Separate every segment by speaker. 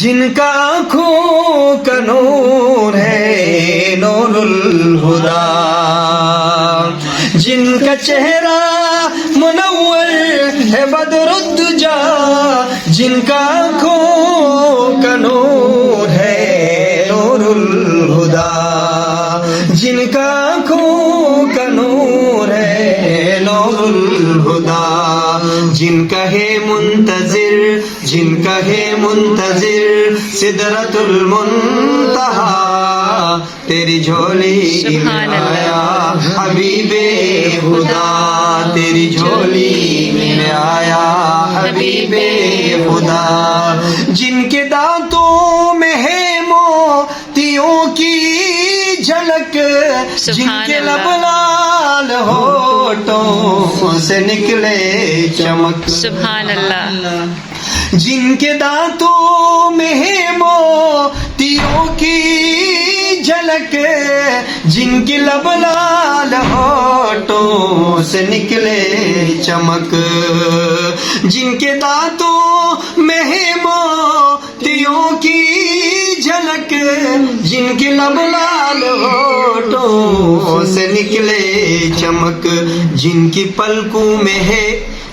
Speaker 1: جن کا آنکھوں کا نور ہے نور الہدا، جن کا چہرہ منور ہے بدر الدجا، جن کا آنکھوں کا نور ہے نور الہدا، جن کا آنکھوں کا نور ہے نور الہدا، جن کا ہے منتظر، جن کا ہے منتظر سدرۃ المنتہا، تیری جھولی میں آیا حبیب خدا، تیری جھولی میں آیا حبیب خدا، جن کے دانتوں میں ہے موتیوں کی جھلک، جن کے لب لال ہونٹوں سے نکلے چمک،
Speaker 2: سبحان اللہ،
Speaker 1: جن کے دانتوں میں ہے موتیوں کی جھلک، جن کی لب لال ہونٹوں سے نکلے چمک، جن کے دانتوں میں ہے موتیوں کی جھلک، جن کی لب لال ہونٹوں سے نکلے چمک، جن کی پلکوں میں ہے،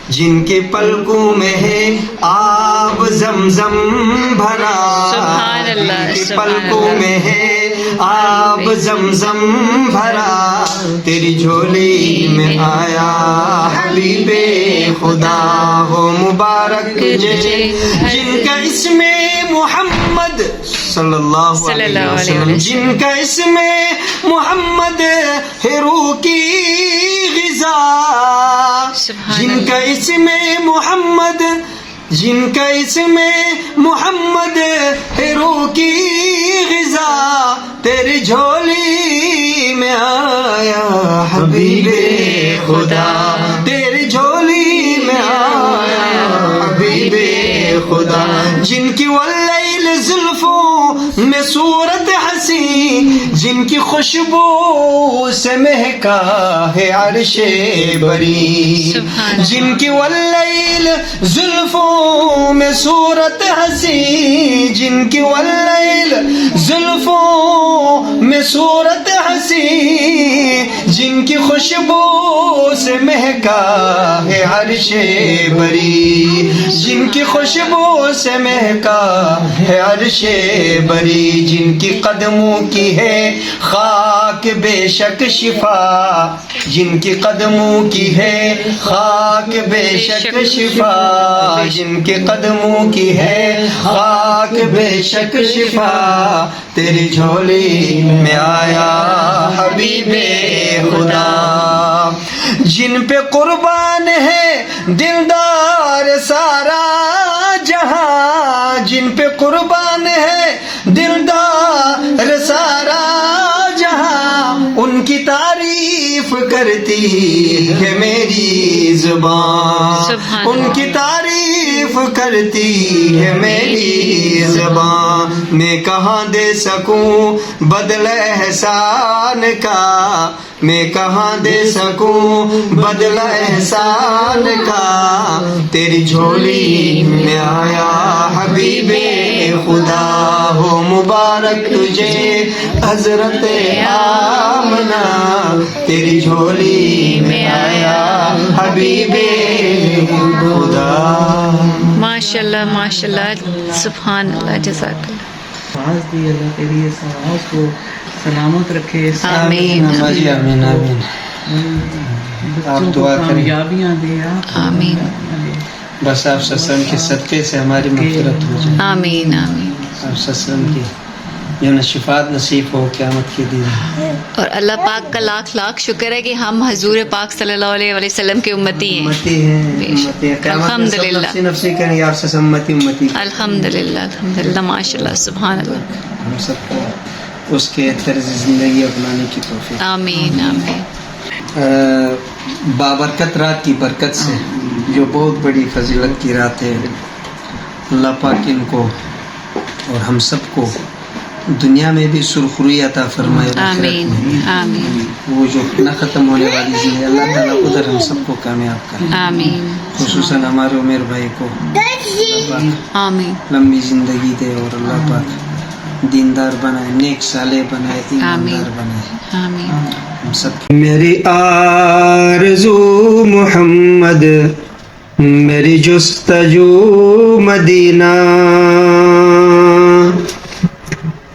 Speaker 1: جن کے پلکوں میں ہے آب زمزم بھرا،
Speaker 2: سبحان اللہ،
Speaker 1: جن کے
Speaker 2: سبحان
Speaker 1: پلکوں
Speaker 2: اللہ،
Speaker 1: میں ہے آب زمزم بھرا، تیری جھولی میں آیا حبیب خدا، ہو مبارک تجھے جن کا اسم محمد صلی اللہ علیہ وسلم، جن کا اسم محمد ہے روح کی غذا، جن کا اسم محمد، جن کا اسم محمد ہے روح کی غذا، تیری جھولی میں آیا حبیب خدا، تیری جھولی میں آیا حبیب خدا، جن کی واللیل زلفوں میں صورت حسین، جن کی خوشبو سے مہکا ہے عرش بری، جن کی واللیل زلفوں میں صورت حسین، جن کی واللیل زلفوں میں صورت حسین، جن کی خوشبو سے مہکا ہے عرش بری، جن کی خوشبو سے مہکا ہے عرش بری، جن کی قدموں کی ہے خاک بے شک شفا، جن کی قدموں کی ہے خاک بے شک شفا، جن کے قدموں کی ہے خاک بے شک شفا، تیری جھولی میں آیا حبیب خدا، جن پہ قربان ہے دلدار سارا جہاں، جن پہ قربان ہے دلدار سارا جہاں، ان کی تعریف کرتی ہے میری زبان، ان کی تعریف کرتی ہے میری زبان، میں کہاں دے سکوں بدلہ احسان کا، میں کہاں دے سکوں بدلہ احسان کا، تیری جھولی میں آیا حبیب خدا، ہو مبارک تجھے حضرت آمنہ، تیری جھولی میں آیا حبیب خدا۔
Speaker 2: ماشاء اللہ، ماشاء اللہ، سبحان اللہ، جزاک اللہ۔
Speaker 3: آواز دی اللہ تیری اس آواز کو سلامت رکھے،
Speaker 2: آمین،
Speaker 1: اماں جی آمین آمین، آپ
Speaker 3: بچوں کو
Speaker 1: دعا کریں،
Speaker 3: کامیابیاں دے، آپ
Speaker 2: آمین،
Speaker 1: بس آپ صلی اللہ علیہ وسلم کے صدقے سے ہماری مغفرت ہو جائے،
Speaker 2: آمین، آمین،
Speaker 1: آپ صلی اللہ علیہ وسلم کی یہ شفاعت نصیب ہو قیامت کے دن۔
Speaker 2: اور اللہ پاک کا لاکھ لاکھ شکر ہے کہ ہم حضور پاک صلی اللہ علیہ وسلم کے امتی ہیں،
Speaker 1: امتی ہیں، امتی ہیں، قیامت میں سب
Speaker 2: الحمدللہ،
Speaker 1: نفسی نفسی کریں یا آپ سے امتی امتی،
Speaker 2: الحمدللہ، الحمدللہ، ماشاء اللہ، سبحان اللہ،
Speaker 1: ہم سب کو اس کے طرز زندگی اپنانے کی توفیق۔
Speaker 2: آمین، آمین،
Speaker 1: بابرکت رات کی برکت سے جو بہت بڑی فضیلت کی رات ہے، اللہ پاک ان کو اور ہم سب کو دنیا میں بھی سرخروئی عطا فرمائے، آخرت میں بھی۔
Speaker 2: آمین، آمین،
Speaker 1: وہ جو نہ ختم ہونے والی زندگی اللہ تعالیٰ ادھر ہم سب کو کامیاب کرے،
Speaker 2: آمین
Speaker 1: خصوصاً ہمارے عمر بھائی کو اللہ پاک
Speaker 2: آمین
Speaker 1: لمبی زندگی دے اور اللہ پاک دیندار بنائے، نیک صالح بنائے، ایماندار بنائے
Speaker 2: آمین
Speaker 1: ہم سب کی۔ میری آرزو محمد، میری جستجو مدینہ،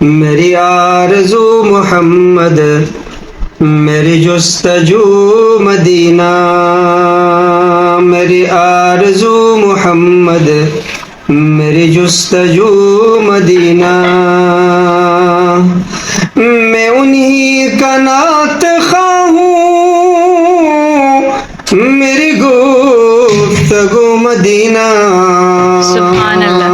Speaker 1: میری آرزو محمد، میری جستجو مدینہ، میری آرزو محمد، میری جستجو مدینہ، میں انہی کا نعت خواہ ہوں، میری گفتگو مدینہ،
Speaker 2: سبحان اللہ،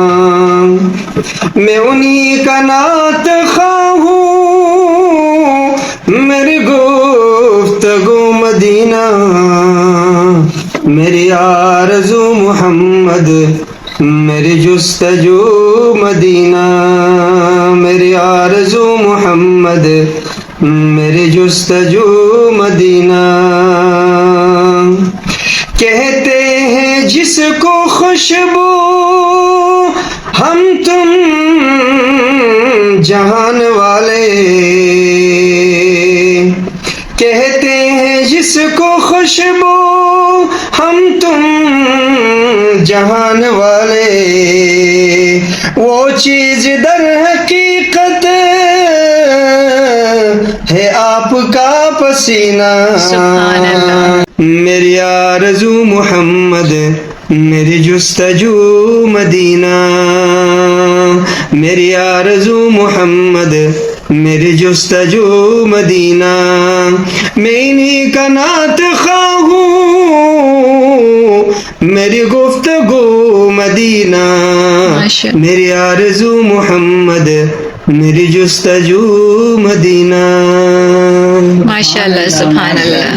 Speaker 1: میں انہی کا نعت خواہ ہوں، میری گفتگو مدینہ، میری آرزو محمد، میری جستجو مدینہ، میری آرزو محمد، میری جستجو مدینہ، کہتے ہیں جس کو خوشبو ہم تم جہان والے، کہتے ہیں جس کو خوشبو ہم تم جہان والے، وہ چیز در حقیقت ہے آپ کا پسینہ،
Speaker 2: سبحان اللہ،
Speaker 1: میری آرزو محمد، میری جستجو مدینہ، میری آرزو محمد، میری جستجو مدینہ، میں انہی کا نعت خواہ ہوں، میری گفتگو مدینہ، میری آرزو محمد، میری جستجو مدینہ۔
Speaker 2: ماشاء اللہ، سبحان اللہ۔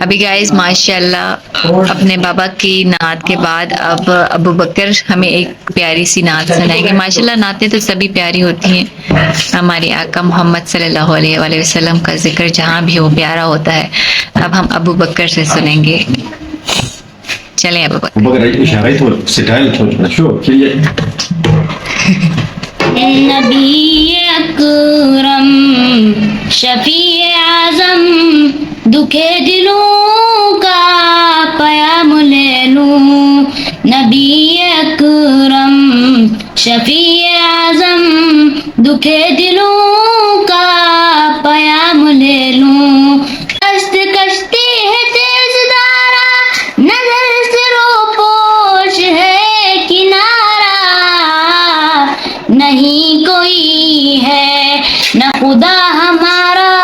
Speaker 2: ابھی گائز ماشاء اللہ اپنے بابا کی نعت کے بعد اب ابو بکر ہمیں ایک پیاری سی نعت سنائیں گے۔ ماشاء اللہ نعتیں تو سبھی پیاری ہوتی ہیں، ہمارے آقا محمد صلی اللہ علیہ وآلہ وسلم کا ذکر جہاں بھی ہو پیارا ہوتا ہے۔ اب ہم ابو بکر سے سنیں گے، چلیں ابو بکر۔
Speaker 4: نبی اکرم شفیع اعظم دکھے دلوں کا پیام لے لوں، نبی اکرم شفیع اعظم دکھے دلوں کا پیام لے لوں، دست کشتی ہے تیز دارا، نظر سے رو پوش ہے کنارہ، نہیں کوئی ہے نہ خدا ہمارا،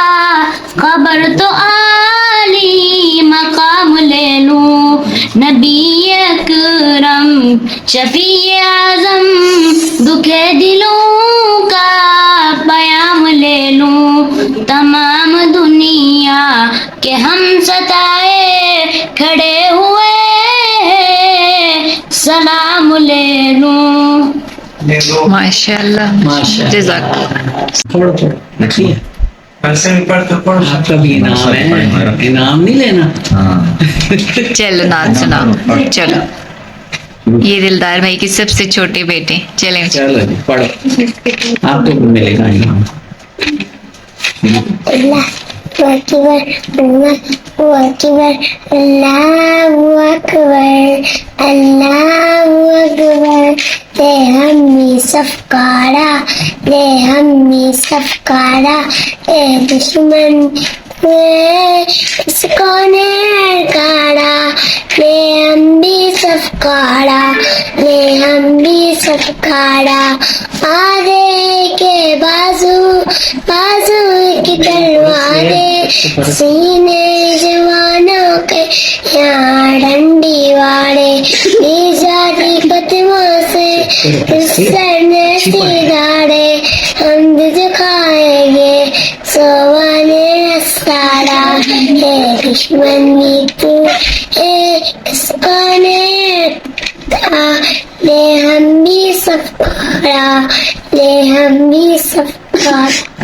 Speaker 4: خبر تو عالی مقام لے لوں، نبی اکرم شفیع اعظم دکھے دلوں کا پیام لے لوں، تمام دنیا کے ہم ستائے کھڑے ہوئے ہیں، سلام لے لوں۔
Speaker 2: ماشاء اللہ، جزاک اللہ۔
Speaker 3: آپ کا بھی انعام ہے، انعام نہیں لینا۔
Speaker 2: چلو نعت سناؤ، چلو۔ یہ دلدار بھائی کے سب سے چھوٹے بیٹے، چلیں
Speaker 3: چلو جی پڑھو، آپ کو بھی ملے گا انعام۔
Speaker 5: اللہ اکبر، اللہ اکبر، اللہ اکبر، اللہ اکبر، لے ہمی صفکارا، لے ہمی صفکارا، اے دشمن اس کو نے کاڑا، لے ہم بھی صفکارا، لے ہم بھی صفکارا، آدھے کے بازو بازو کی تلواریں، سینے جوانوں کے یہاں ڈنڈی واڑے، ایجادی فتووں سے سرنے سیدھاڑے، ہم دکھائیں گے سوانے رستاڑا، اے دشمن بھی تو اے اس کو نے لے ہم بھی صفکارا، لے ہم بھی صفکارا۔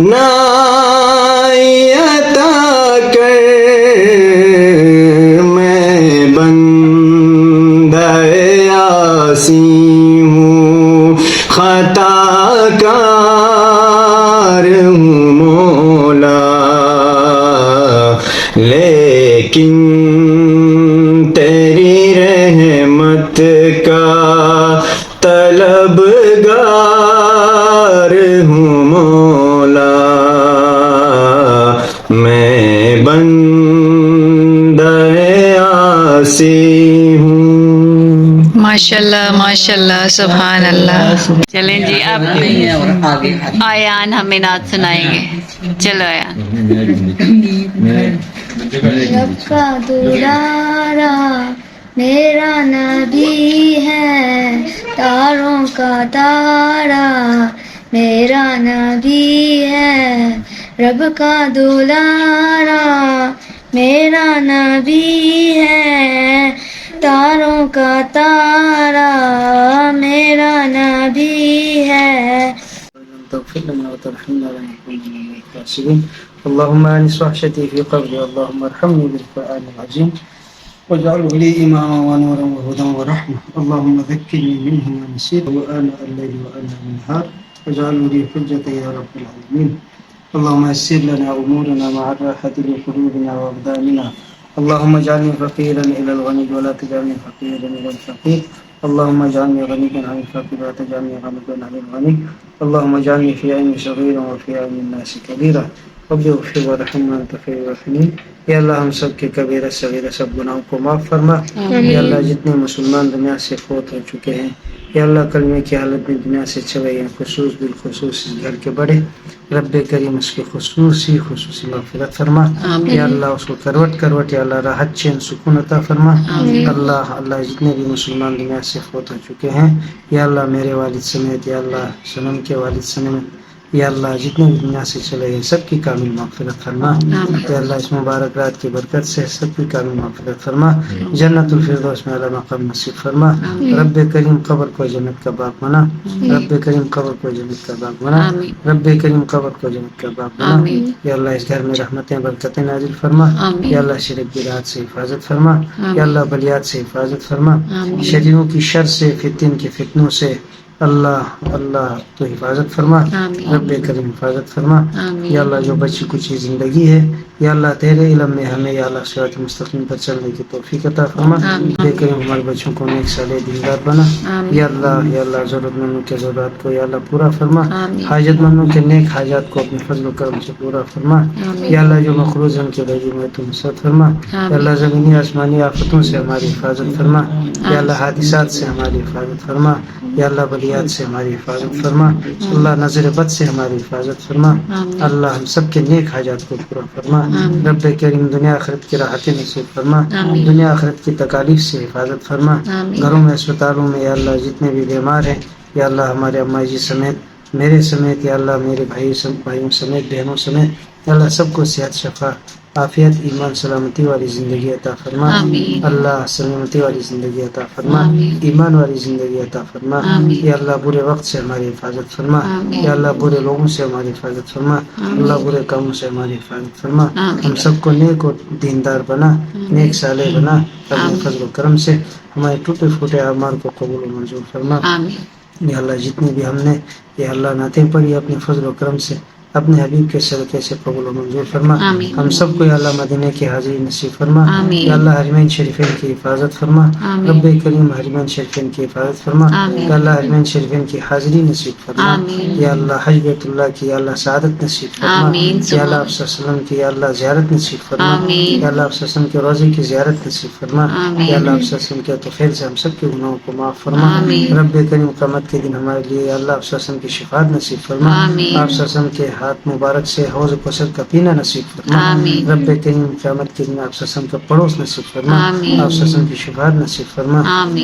Speaker 6: نائی عطا کر میں بندہ عاصی ہوں خطا کار ہوں مولا لیکن تیری رحمت کا طلبگار ہوں مولا میں بندہ عاصی ہوں.
Speaker 2: ماشاء اللہ سبحان اللہ. چلیں جی اب
Speaker 3: نہیں ہے اور آگے
Speaker 2: آیان ہمیں نعت سنائیں گے. چلو آیان.
Speaker 5: رب کا دلارا میرا نبی ہے تاروں کا تارا میرا نبی ہے رب کا دلارا میرا نبی ہے تاروں کا تارا میرا نبی ہے.
Speaker 1: تغفر لنا وترحمنا لنكون من الخاسرين. اللهم انس وحشتي في قبري اللهم ارحمني بالقرآن العظيم واجعله لي إماما ونورا وهدى ورحمة. اللهم ذكرني منه ما نسيت وآناء الليل وآناء النهار واجعله لي حجة يا رب العالمين. اللهم يسر لنا أمورنا مع الراحة لقلوبنا وأبداننا. اللهم اجعلني فقيرا إلى الغني ولا تجعلني فقيرا إلى الفقير. اللهم اجعلني غنيا عن الفقير ولا تجعلني غنيا عن الغني. اللهم اجعلني في عين صغيرا وفي عين الناس كبيرا. رب اغفر وارحم وانت خیر الراحمین. یا اللہ ہم سب کے کبیرہ صغیرہ سب گناہوں کو معاف فرما. یا اللہ جتنے مسلمان دنیا سے فوت ہو چکے ہیں یا اللہ کلمے کی حالت میں دنیا سے چلے ہیں خصوص بالخصوص گھر کے بڑے رب کریم اس کی خصوصی مغفرت فرما. یا اللہ اس کو کروٹ یا اللہ راحت چین سکون عطا فرما. اللہ جتنے بھی مسلمان دنیا سے فوت ہو چکے ہیں یا اللہ میرے والد سمیت یا اللہ سنم کے والد سمیت یا اللہ جتنے بھی دنیا سے چلے گئے سب کی کامل مغفرت فرما. یا اللہ اس مبارک رات کی برکت سے سب کی کامل مغفرت فرما. جنت الفردوس میں اعلیٰ مقام نصیب فرما. رب کریم قبر کو جنت کا باغ بنا. رب کریم قبر کو جنت کا باغ بنا. رب کریم قبر کو جنت کا باغ بنا. یا اللہ اس گھر میں رحمتیں برکتیں نازل فرما. یا اللہ شرک بدعات سے حفاظت فرما. یا اللہ بلیات سے حفاظت فرما. شریروں کی شر سے فتن کے فتنوں سے اللہ تو حفاظت فرما. رب کریم حفاظت فرما. یا اللہ جو بچی کچھ زندگی ہے یا اللہ تیرے علم میں ہمیں یا اللہ صراط مستقیم پر چلنے کی توفیق عطا فرما. بے کریم ہمارے بچوں کو نیک صالح دیندار بنا. یا اللہ ضرورت مندوں کے ضرورت کو یا اللہ پورا فرما. حاجت مندوں کے نیک حاجات کو اپنے فضل و کرم سے پورا فرما. یا اللہ جو مقروض ہیں ان کے رجوع میں تو نصرت فرما. یا اللہ زمینی آسمانی آفتوں سے ہماری حفاظت فرما. یا اللہ حادثات سے ہماری حفاظت فرما. یا اللہ بلیات سے ہماری حفاظت فرما. اللہ نظر بد سے ہماری حفاظت فرما. اللہ ہم سب کے نیک حاجات کو پورا فرما. رب کریم دنیا آخرت کی راحتیں نصیب فرما. دنیا آخرت کی تکالیف سے حفاظت فرما. گھروں میں اسپتالوں میں یا اللہ جتنے بھی بیمار ہیں یا اللہ ہمارے اماں جی سمیت میرے سمیت یا اللہ میرے بھائیوں سمیت بہنوں سمیت یا اللہ سب کو صحت شفا عافیت ایمان سلامتی والی زندگی عطا فرما. اللہ سلامتی والی زندگی عطا فرما. ایمان والی زندگی عطا فرما. یا اللہ برے وقت سے ہماری حفاظت فرما. یا اللہ برے لوگوں سے ہماری حفاظت فرما. اللہ برے کاموں سے ہماری حفاظت فرما. ہم سب کو نیک اور دیندار بنا. نیک صالح بنا. اپنے فضل و کرم سے ہمارے ٹوٹے پھوٹے اعمال کو قبول و منظور فرما. یا اللہ جتنے بھی ہم نے یا اللہ نعتیں پڑھی اپنے فضل و کرم سے اپنے حبیب کے صدقے سے قبول و منظور فرما. ہم سب کو یا اللہ مدینے کی حاضری نصیب فرما. یا اللہ حرمین شریفین کی حفاظت فرما. رب کریم حرمین شریفین کی حفاظت فرما. یا اللہ حرمین شریفین کی حاضری نصیب فرما. یا اللہ حج بیت اللہ کی یا اللہ سعادت نصیب فرما. یا اللہ آپ صلی اللہ علیہ وسلم کی یا اللہ زیارت نصیب فرما. یا اللہ آپ صلی اللہ علیہ وسلم کے روضے کی زیارت نصیب فرما. یا اللہ آپ صلی اللہ علیہ وسلم کے توفیل سے ہم سب کے گناہوں کو معاف فرما. رب کریم قیامت کے دن ہمارے لیے یا اللہ آپ صلی اللہ علیہ وسلم کی شفاعت نصیب فرما. آپ صلی اللہ علیہ وسلم کے ہاتھ مبارک سے حوض کوثر کا پینا نصیب فرما. رب کریم قیامت کے دن آپ صلی اللہ علیہ وسلم کا پڑوس نصیب فرما. آپ صلی اللہ علیہ وسلم کی شفاعت نصیب فرما.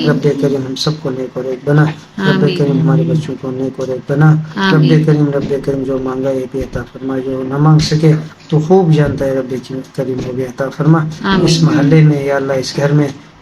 Speaker 1: رب کریم ہم سب کو نیک اور ایک بنا. رب کریم ہمارے بچوں کو نیک اور ایک بنا. رب کریم جو مانگا یہ بھی عطا فرما. جو نہ مانگ سکے تو خوب جانتا ہے رب کریم وہ بھی عطا فرما. اس محلے میں یا اللہ اس گھر میں